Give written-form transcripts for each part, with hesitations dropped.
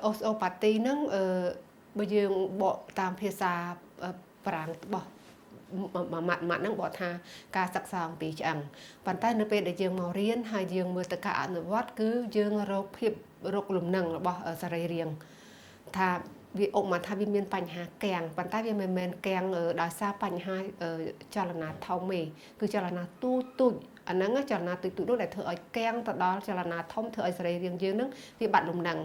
osteopathy ហ្នឹងបើយើងបកតាមភាសាប្រាំងរបស់ម៉ាត់ហ្នឹងបកថាការសិក្សាអំពីឆ្អឹងប៉ុន្តែនៅពេលដែលយើងមករៀនហើយយើងមើលទៅការអនុវត្តគឺយើងរកលំនឹងរបស់សរីរាង្គថាវាអុកមកថាវាមានបញ្ហាកៀងប៉ុន្តែវាមិនមែនកៀងដោយសារបញ្ហាចលនាធំទេគឺចលនាទូចអាហ្នឹងចលនាទូចនោះដែលធ្វើឲ្យកៀងទៅដល់ចលនាធំធ្វើឲ្យសរីរាង្គយើងហ្នឹងវាបាត់លំនឹង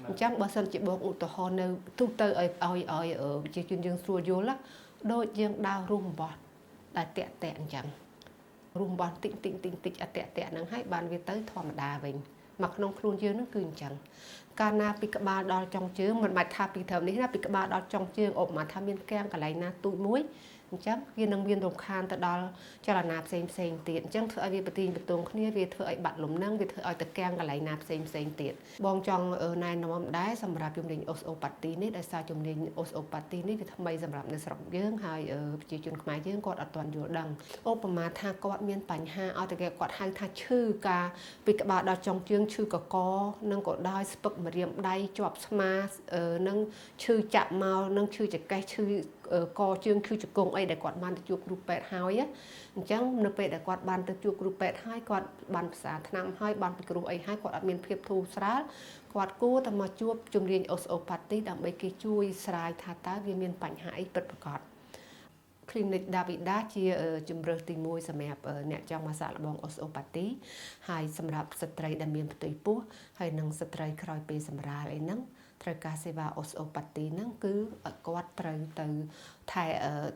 អញ្ចឹងបើសិនជាបងឧទាហរណ៍នៅទូទៅឲ្យជាជនយើងស្រួលយល់ដូចយើងដើររួមអំបោះដែលតាក់អញ្ចឹងរួមអំបោះតិចអតាក់ហ្នឹងហើយបានវាទៅធម្មតាវិញមកក្នុងខ្លួនយើងហ្នឹងគឺអញ្ចឹងកាលណាពីក្បាលដល់ចុងជើងមិនបាច់ថាពីត្រឹមនេះណាពីក្បាលដល់ចុងជើងឧបមាថាមានកៀងកន្លែងណាទូចមួយអញ្ចឹងវានឹងមានរំខានទៅដល់ចលនាផ្សេងទៀតអញ្ចឹងធ្វើឲ្យវាបន្ទាញបន្ទងគ្នាវាធ្វើឲ្យបាត់លំនឹងវាធ្វើឲ្យទៅកៀងកន្លែងណាផ្សេងទៀតបងចង់ណែនាំដែរសម្រាប់ជំនាញអូស្អូប៉ាទីនេះដោយសារជំនាញអូស្អូប៉ាទីនេះវាថ្មីសម្រាប់នៅស្រុកយើងហើយប្រជាជនខ្មែរយើងគាត់អត់ទាន់យល់ដឹងឧបមាថាគាត់មានបញ្ហាឲ្យតែគាត់ហៅថាឈឺការពីក្បាលដល់ចុងជើងឈឺកកនិងក៏ដោយស្ពឹកម្រាមដៃជាប់ស្មានឹងឈឺចាក់មកនឹងឈឺចង្កេះឈឺកជើងឈឺជង្គង់អីដែលគាត់បានទៅជួបគ្រូពេទ្យហើយអញ្ចឹងនៅពេលដែលគាត់បានទៅជួបគ្រូពេទ្យហើយគាត់បានផ្សារថ្នាំហើយបានពិគ្រោះអីហើយគាត់អត់មានភាពធូរស្រាលគាត់គួរតែមកជួបជំនាញអូស្អូប៉ាទីដើម្បីគេជួយស្រាយថាតើវាមានបញ្ហាអីពិតប្រាកដ Clinic Davida ជាជំរើសទី1សម្រាប់អ្នកចង់មកសាកល្បងអូស្អូប៉ាទីហើយសម្រាប់ស្ត្រីដែលមានផ្ទៃពោះហើយនិងស្ត្រីក្រោយពេលសម្រាលអីហ្នឹងត្រូវការសេវាអូស្អូប៉ាទីហ្នឹងគឺគាត់ត្រូវទៅថែ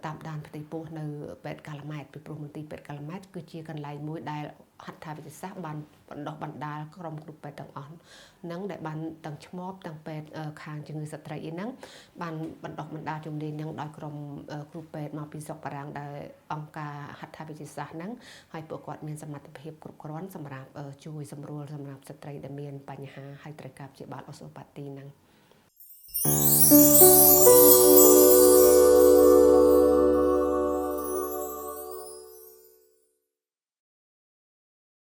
តាមដានផ្ទៃពោះនៅពេទ្យកាឡាម៉ែតពីព្រោះមន្ទីរពេទ្យកាឡាម៉ែតគឺជាកន្លែងមួយដែលហត្ថវិទ្យាសាស្ត្របានបណ្ដុះបណ្ដាលក្រុមគ្រូពេទ្យទាំងអស់ហ្នឹងដែលបានទាំងឆ្មបទាំងពេទ្យខាងជំងឺស្ត្រីអីហ្នឹងបានបណ្ដុះបណ្ដាលជំនាញហ្នឹងដោយក្រុមគ្រូពេទ្យមកពីស្រុកបារាំងដែលអង្គការហត្ថវិទ្យាសាស្ត្រហ្នឹងហើយពួកគាត់មានសមត្ថភាពគ្រប់គ្រាន់សម្រាប់ជួយសម្រួលសម្រាប់ស្ត្រីដែលមានបញ្ហាហើយត្រូវការព្យាបាលអូស្អូប៉ាទីហ្នឹង